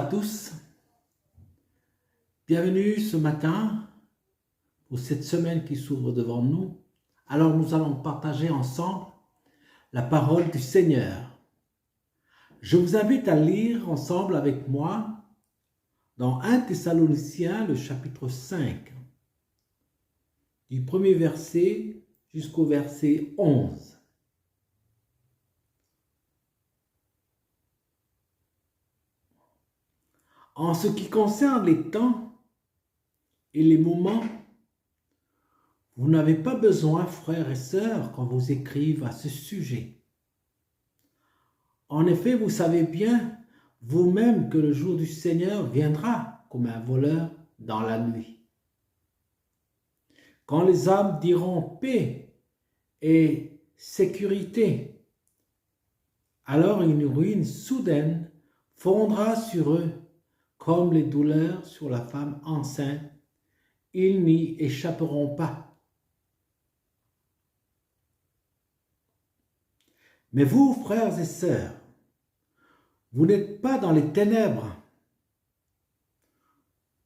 tous, bienvenue ce matin pour cette semaine qui s'ouvre devant nous. Alors nous allons partager ensemble la parole du Seigneur. Je vous invite à lire ensemble avec moi dans 1 Thessaloniciens le chapitre 5, du premier verset jusqu'au verset 11. En ce qui concerne les temps et les moments, vous n'avez pas besoin, frères et sœurs, qu'on vous écrive à ce sujet. En effet, vous savez bien vous-même que le jour du Seigneur viendra comme un voleur dans la nuit. Quand les hommes diront paix et sécurité, alors une ruine soudaine fondra sur eux comme les douleurs sur la femme enceinte. Ils n'y échapperont pas. Mais vous, frères et sœurs, vous n'êtes pas dans les ténèbres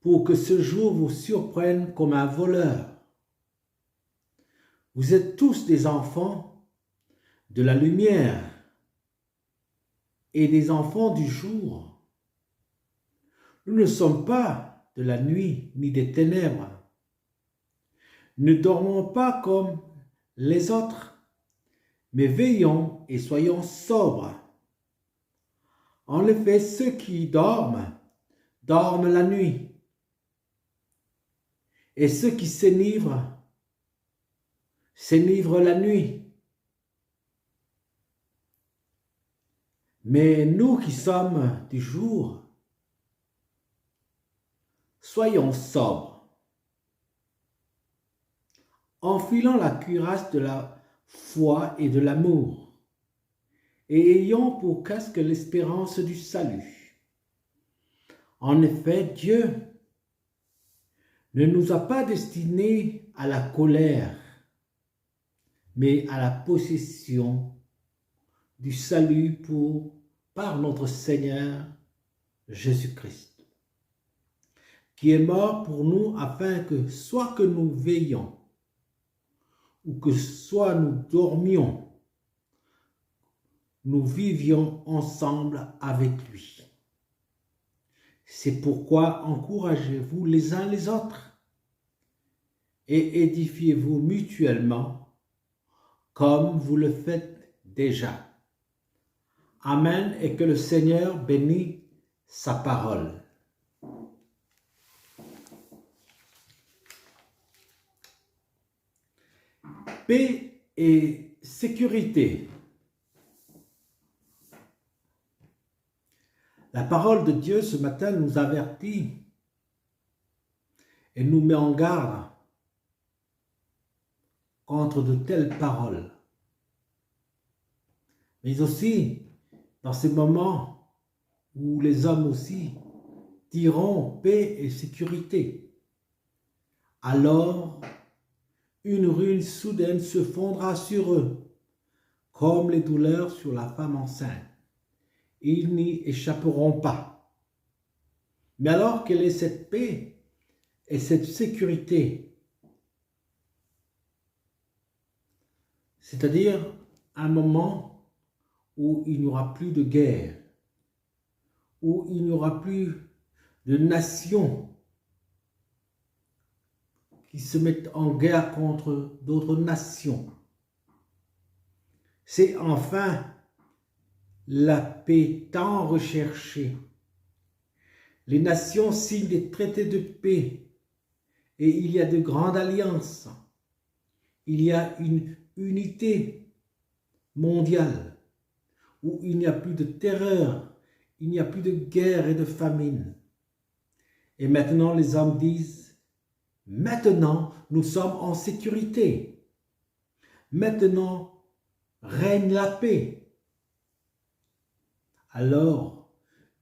pour que ce jour vous surprenne comme un voleur. Vous êtes tous des enfants de la lumière et des enfants du jour. Nous ne sommes pas de la nuit ni des ténèbres. Ne dormons pas comme les autres, mais veillons et soyons sobres. En effet, ceux qui dorment, dorment la nuit, et ceux qui s'enivrent, s'enivrent la nuit. Mais nous qui sommes du jour, soyons sobres, enfilant la cuirasse de la foi et de l'amour, et ayons pour casque l'espérance du salut. En effet, Dieu ne nous a pas destinés à la colère, mais à la possession du salut par notre Seigneur Jésus-Christ, qui est mort pour nous afin que soit que nous veillions ou que soit nous dormions, nous vivions ensemble avec lui. C'est pourquoi encouragez-vous les uns les autres et édifiez-vous mutuellement comme vous le faites déjà. Amen, et que le Seigneur bénisse sa parole. Paix et sécurité. La parole de Dieu ce matin nous avertit et nous met en garde contre de telles paroles. Mais aussi, dans ces moments où les hommes aussi diront paix et sécurité, alors une ruine soudaine se fondra sur eux, comme les douleurs sur la femme enceinte. Ils n'y échapperont pas. Mais alors, quelle est cette paix et cette sécurité? C'est-à-dire un moment où il n'y aura plus de guerre, où il n'y aura plus de nations qui se mettent en guerre contre d'autres nations. C'est enfin la paix tant recherchée. Les nations signent des traités de paix et il y a de grandes alliances. Il y a une unité mondiale où il n'y a plus de terreur, il n'y a plus de guerre et de famine. Et maintenant les hommes disent, maintenant nous sommes en sécurité. Maintenant règne la paix. Alors,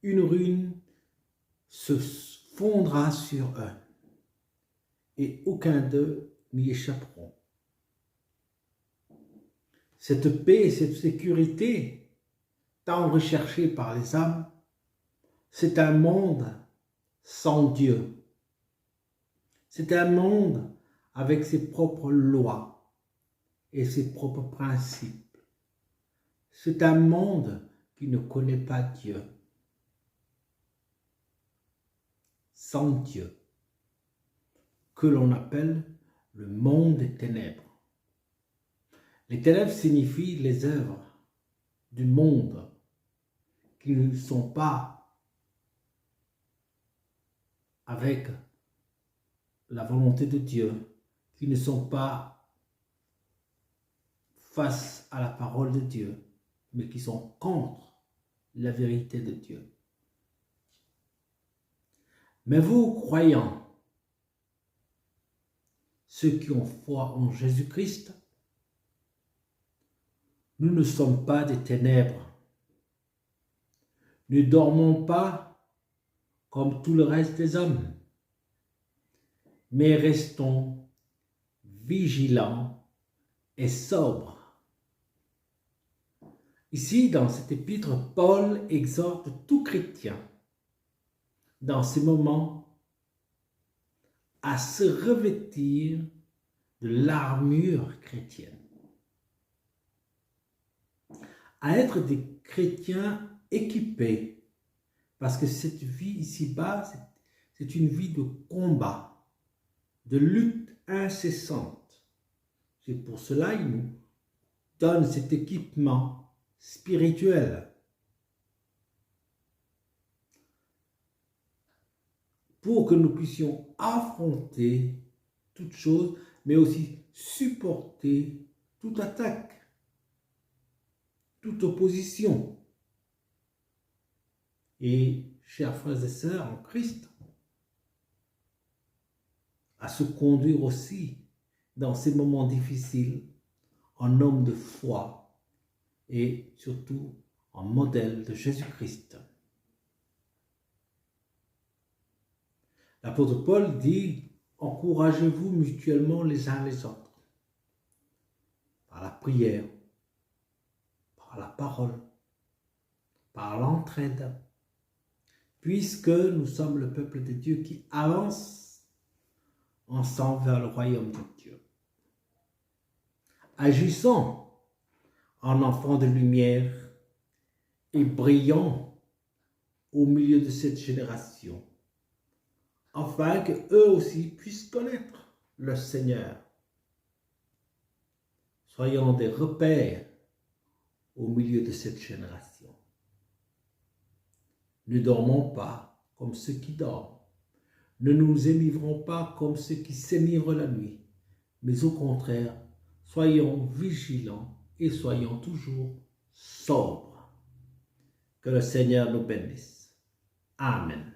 une ruine se fondra sur eux, et aucun d'eux n'y échapperont. Cette paix et cette sécurité, tant recherchées par les âmes, C'est un monde sans Dieu. C'est un monde avec ses propres lois et ses propres principes. C'est un monde qui ne connaît pas Dieu. Sans Dieu, que l'on appelle le monde des ténèbres. Les ténèbres signifient les œuvres du monde qui ne sont pas avec la volonté de Dieu, qui ne sont pas face à la parole de Dieu, mais qui sont contre la vérité de Dieu. Mais vous, croyants, ceux qui ont foi en Jésus-Christ, nous ne sommes pas des ténèbres. Ne dormons pas comme tout le reste des hommes, mais restons vigilants et sobres. Ici, dans cet épître, Paul exhorte tout chrétien, dans ces moments, à se revêtir de l'armure chrétienne, à être des chrétiens équipés, parce que cette vie ici-bas, c'est une vie de combat, de lutte incessante. C'est pour cela qu'il nous donne cet équipement spirituel. Pour que nous puissions affronter toute chose, mais aussi supporter toute attaque, toute opposition. Et, chers frères et sœurs en Christ, à se conduire aussi dans ces moments difficiles en homme de foi et surtout en modèle de Jésus-Christ. L'apôtre Paul dit « Encouragez-vous mutuellement les uns les autres, par la prière, par la parole, par l'entraide, puisque nous sommes le peuple de Dieu qui avance ensemble vers le royaume de Dieu. Agissons en enfants de lumière et brillons au milieu de cette génération, afin qu'eux aussi puissent connaître le Seigneur. Soyons des repères au milieu de cette génération. Ne dormons pas comme ceux qui dorment. Ne nous énivrons pas comme ceux qui s'énivrent la nuit, mais au contraire, soyons vigilants et soyons toujours sobres. Que le Seigneur nous bénisse. Amen.